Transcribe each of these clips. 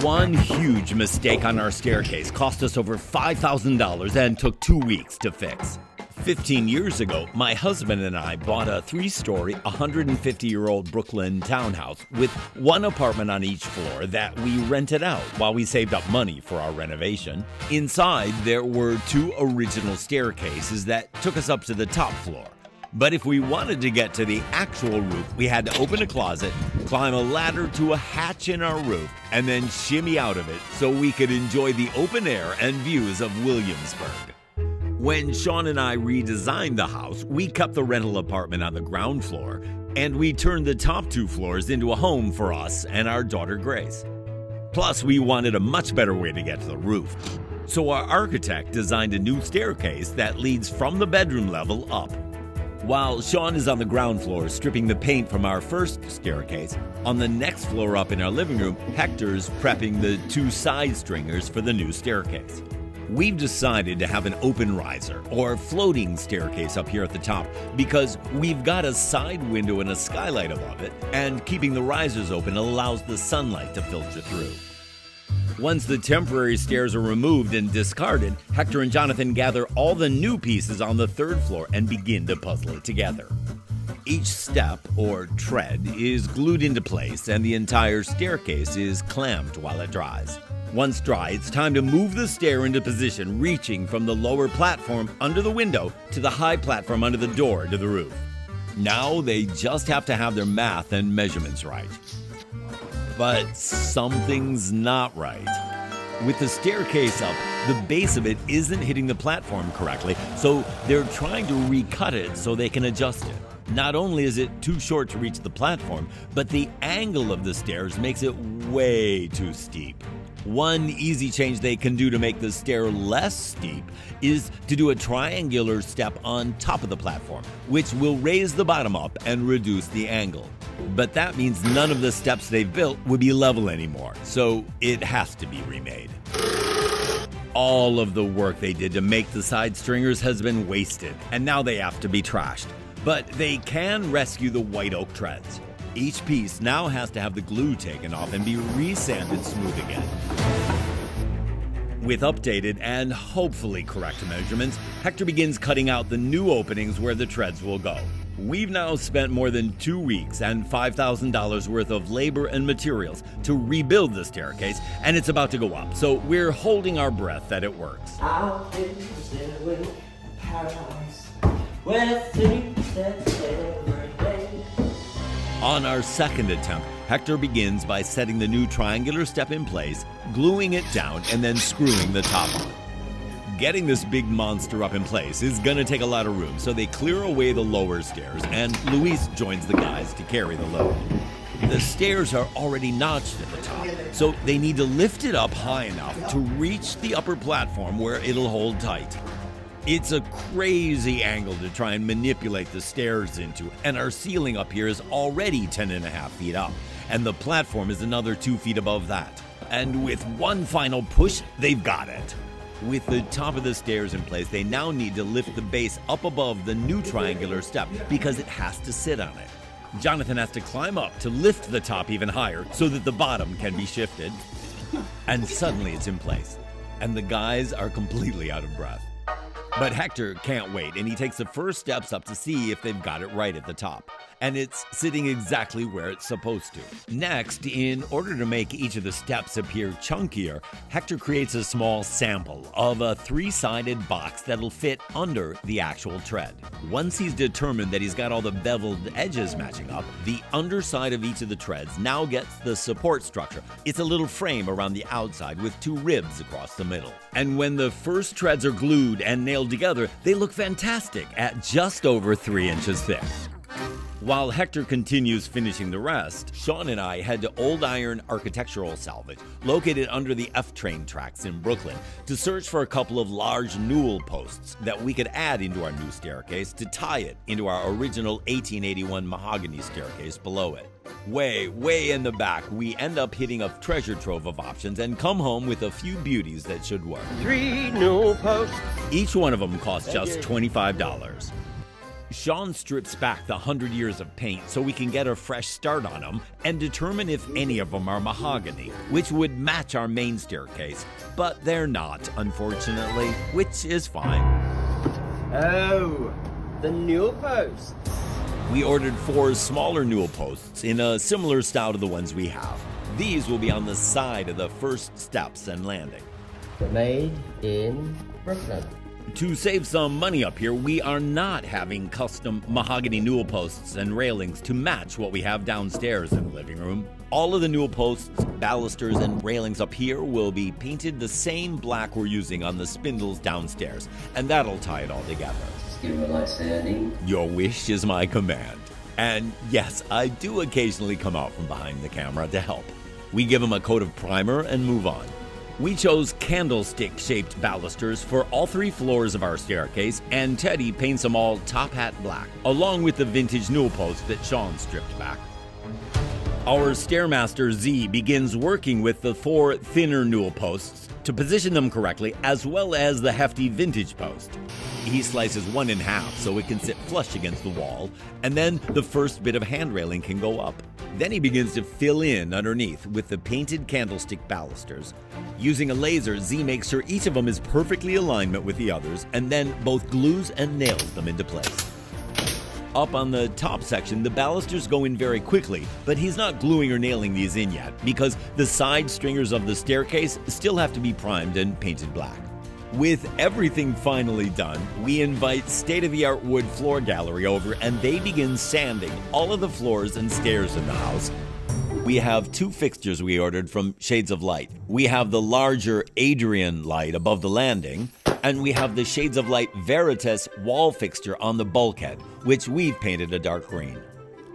One huge mistake on our staircase cost us over $5,000 and took 2 weeks to fix. 15 years ago, my husband and I bought a 3-story, 150-year-old Brooklyn townhouse with one apartment on each floor that we rented out while we saved up money for our renovation. Inside, there were 2 original staircases that took us up to the top floor. But if we wanted to get to the actual roof, we had to open a closet, climb a ladder to a hatch in our roof, and then shimmy out of it so we could enjoy the open air and views of Williamsburg. When Sean and I redesigned the house, we kept the rental apartment on the ground floor, and we turned the top 2 floors into a home for us and our daughter Grace. Plus, we wanted a much better way to get to the roof. So our architect designed a new staircase that leads from the bedroom level up. While Sean is on the ground floor stripping the paint from our first staircase, on the next floor up in our living room, Hector's prepping the 2 side stringers for the new staircase. We've decided to have an open riser or floating staircase up here at the top because we've got a side window and a skylight above it, and keeping the risers open allows the sunlight to filter through. Once the temporary stairs are removed and discarded, Hector and Jonathan gather all the new pieces on the 3rd floor and begin to puzzle it together. Each step, or tread, is glued into place and the entire staircase is clamped while it dries. Once dry, it's time to move the stair into position, reaching from the lower platform under the window to the high platform under the door to the roof. Now they just have to have their math and measurements right. But something's not right. With the staircase up, the base of it isn't hitting the platform correctly, so they're trying to recut it so they can adjust it. Not only is it too short to reach the platform, but the angle of the stairs makes it way too steep. One easy change they can do to make the stair less steep is to do a triangular step on top of the platform, which will raise the bottom up and reduce the angle. But that means none of the steps they've built would be level anymore, so it has to be remade. All of the work they did to make the side stringers has been wasted, and now they have to be trashed. But they can rescue the white oak treads. Each piece now has to have the glue taken off and be resanded smooth again. With updated and hopefully correct measurements, Hector begins cutting out the new openings where the treads will go. We've now spent more than 2 weeks and $5,000 worth of labor and materials to rebuild the staircase, and it's about to go up, so we're holding our breath that it works. I'll be in paradise where 3 steps every day. On our second attempt, Hector begins by setting the new triangular step in place, gluing it down, and then screwing the top on. Getting this big monster up in place is going to take a lot of room, so they clear away the lower stairs, and Luis joins the guys to carry the load. The stairs are already notched at the top, so they need to lift it up high enough to reach the upper platform where it'll hold tight. It's a crazy angle to try and manipulate the stairs into, and our ceiling up here is already 10.5 feet up, and the platform is another 2 feet above that. And with one final push, they've got it. With the top of the stairs in place, they now need to lift the base up above the new triangular step because it has to sit on it. Jonathan has to climb up to lift the top even higher so that the bottom can be shifted. And suddenly it's in place, and the guys are completely out of breath. But Hector can't wait, and he takes the first steps up to see if they've got it right at the top. And it's sitting exactly where it's supposed to. Next, in order to make each of the steps appear chunkier, Hector creates a small sample of a 3-sided box that'll fit under the actual tread. Once he's determined that he's got all the beveled edges matching up, the underside of each of the treads now gets the support structure. It's a little frame around the outside with 2 ribs across the middle. And when the first treads are glued and nailed together, they look fantastic at just over 3 inches thick. While Hector continues finishing the rest, Sean and I head to Old Iron Architectural Salvage, located under the F-train tracks in Brooklyn, to search for a couple of large newel posts that we could add into our new staircase to tie it into our original 1881 mahogany staircase below it. Way in the back, we end up hitting a treasure trove of options and come home with a few beauties that should work. 3 new posts. Each one of them costs just $25. Sean strips back the 100 years of paint so we can get a fresh start on them and determine if any of them are mahogany, which would match our main staircase, but they're not, unfortunately, which is fine. Oh, the newel posts. We ordered 4 smaller newel posts in a similar style to the ones we have. These will be on the side of the first steps and landing. Made in Brooklyn. To save some money up here, we are not having custom mahogany newel posts and railings to match what we have downstairs in the living room. All of the newel posts, balusters, and railings up here will be painted the same black we're using on the spindles downstairs, and that'll tie it all together. Just give them a light sanding. Your wish is my command. And yes, I do occasionally come out from behind the camera to help. We give them a coat of primer and move on. We chose candlestick-shaped balusters for all 3 floors of our staircase, and Teddy paints them all top hat black, along with the vintage newel post that Sean stripped back. Our Stairmaster Z begins working with the 4 thinner newel posts to position them correctly, as well as the hefty vintage post. He slices one in half so it can sit flush against the wall, and then the first bit of hand railing can go up. Then he begins to fill in underneath with the painted candlestick balusters. Using a laser, Z makes sure each of them is perfectly in alignment with the others, and then both glues and nails them into place. Up on the top section, the balusters go in very quickly, but he's not gluing or nailing these in yet because the side stringers of the staircase still have to be primed and painted black. With everything finally done, we invite state-of-the-art wood floor gallery over, and they begin sanding all of the floors and stairs in the house. We have 2 fixtures we ordered from Shades of Light. We have the larger Adrian light above the landing, and we have the Shades of Light Veritas wall fixture on the bulkhead, which we've painted a dark green.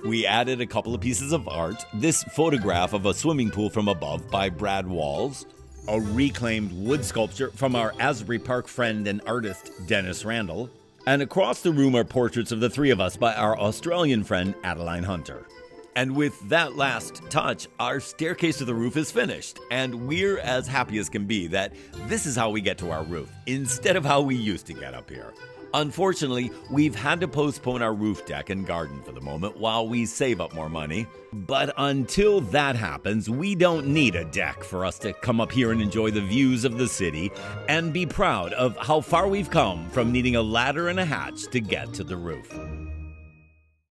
We added a couple of pieces of art, this photograph of a swimming pool from above by Brad Walls, a reclaimed wood sculpture from our Asbury Park friend and artist Denis Randall, and across the room are portraits of the 3 of us by our Australian friend Adeline Hunter. And with that last touch, our staircase to the roof is finished, and we're as happy as can be that this is how we get to our roof, instead of how we used to get up here. Unfortunately, we've had to postpone our roof deck and garden for the moment while we save up more money. But until that happens, we don't need a deck for us to come up here and enjoy the views of the city and be proud of how far we've come from needing a ladder and a hatch to get to the roof.